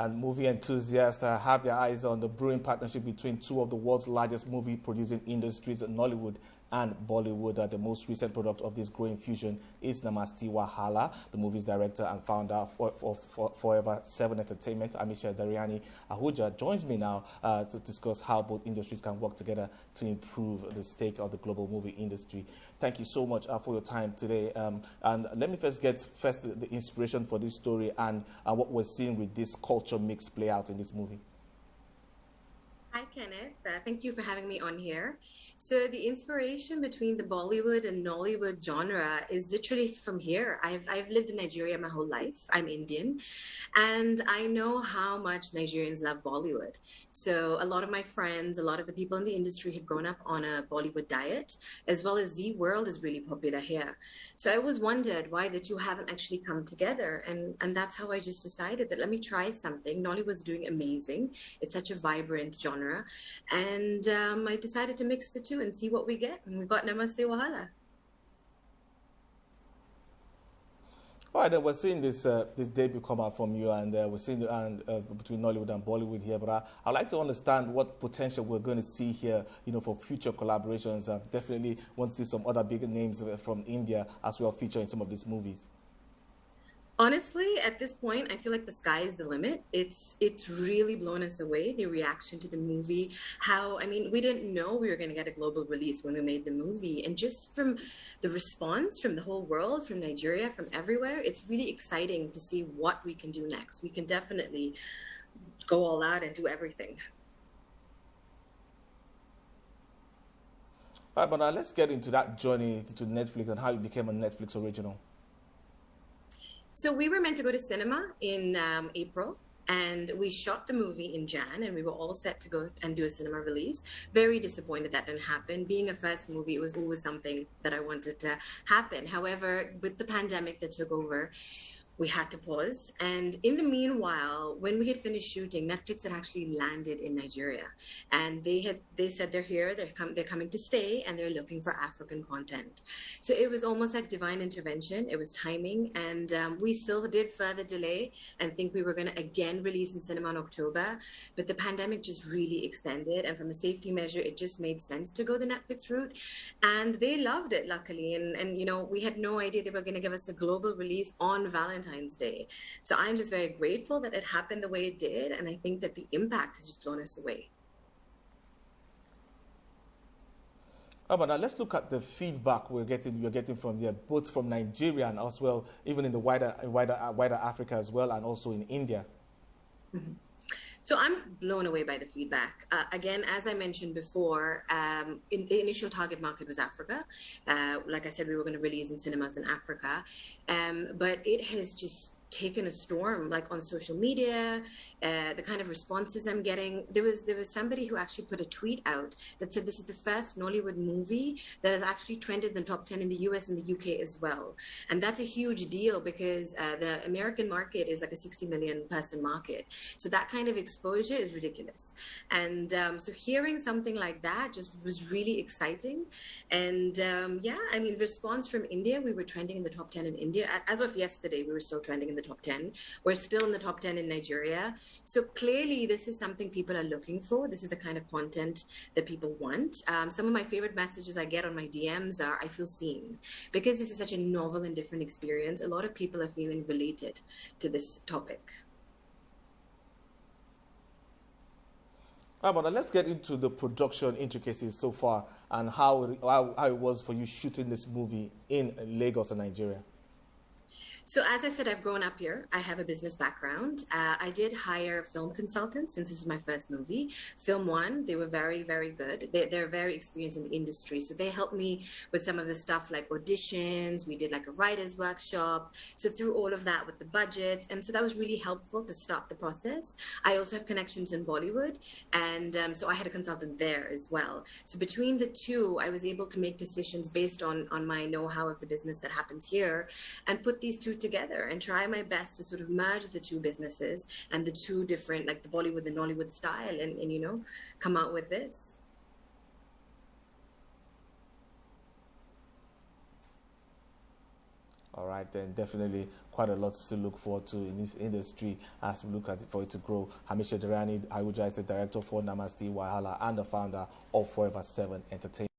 and movie enthusiasts have their eyes on the brewing partnership between two of the world's largest movie producing industries, Nollywood and Bollywood. The most recent product of this growing fusion is Namaste, Wahala. The movie's director and founder of Forever 7 Entertainment, Hamisha Daryani Ahuja, joins me now to discuss how both industries can work together to improve the stake of the global movie industry. Thank you so much for your time today. And let me first get the inspiration for this story and what we're seeing with this culture mix play out in this movie. Hi, Kenneth. Thank you for having me on here. So the inspiration between the Bollywood and Nollywood genre is literally from here. I've lived in Nigeria my whole life. I'm Indian, and I know how much Nigerians love Bollywood. So a lot of my friends, a lot of the people in the industry have grown up on a Bollywood diet, as well as Z World is really popular here. So I always wondered why the two haven't actually come together, and that's how I just decided that let me try something. Nollywood's doing amazing. It's such a vibrant genre. And I decided to mix the two and see what we get. And we got Namaste, Wahala. All right, then we're seeing this debut come out from you, and we're seeing between Nollywood and Bollywood here. But I'd like to understand what potential we're going to see here, for future collaborations. Definitely want to see some other big names from India as well feature in some of these movies. Honestly, at this point, I feel like the sky is the limit. It's really blown us away, the reaction to the movie. We didn't know we were going to get a global release when we made the movie. And just from the response from the whole world, from Nigeria, from everywhere, it's really exciting to see what we can do next. We can definitely go all out and do everything. All right, but now let's get into that journey to Netflix and how it became a Netflix original. So we were meant to go to cinema in April, and we shot the movie in Jan, and we were all set to go and do a cinema release. Very disappointed that didn't happen. Being a first movie, it was always something that I wanted to happen. However, with the pandemic that took over, we had to pause. And in the meanwhile, when we had finished shooting, Netflix had actually landed in Nigeria. And they said they're here, they're coming to stay, and they're looking for African content. So it was almost like divine intervention. It was timing. And we still did further delay and think we were going to again release in cinema in October. But the pandemic just really extended. And from a safety measure, it just made sense to go the Netflix route. And they loved it, luckily. And we had no idea they were going to give us a global release on Valentine's Day. So I'm just very grateful that it happened the way it did, and I think that the impact has just blown us away. But now let's look at the feedback you're getting from there, both from Nigeria and as well, even in the wider Africa as well, and also in India. Mm-hmm. So I'm blown away by the feedback. Again, as I mentioned before, the initial target market was Africa. Like I said, we were going to release in cinemas in Africa. But it has just taken a storm, like on social media, the kind of responses I'm getting. There was somebody who actually put a tweet out that said this is the first Nollywood movie that has actually trended in the top 10 in the US and the UK as well. And that's a huge deal because the American market is like a 60 million person market. So that kind of exposure is ridiculous. And so hearing something like that just was really exciting. And response from India, we were trending in the top 10 in India. As of yesterday, we were still trending in the top 10. We're still in the top 10 in Nigeria. So clearly this is something people are looking for. This is the kind of content that people want. Some of my favorite messages I get on my DMs are, I feel seen. Because this is such a novel and different experience, a lot of people are feeling related to this topic. But let's get into the production intricacies so far and how it was for you shooting this movie in Lagos and Nigeria. So as I said, I've grown up here. I have a business background. I did hire film consultants since this was my first movie. Film One, they were very, very good. They're very experienced in the industry. So they helped me with some of the stuff like auditions. We did like a writer's workshop. So through all of that with the budgets. And so that was really helpful to start the process. I also have connections in Bollywood. And so I had a consultant there as well. So between the two, I was able to make decisions based on my know-how of the business that happens here and put these two together and try my best to sort of merge the two businesses and the two different, like the Bollywood and Nollywood style and come out with this. All right, then definitely quite a lot to look forward to in this industry as we look at it for it to grow. Hamisha Daryani Ahuja is the director for Namaste, Wahala, and the founder of Forever 7 Entertainment.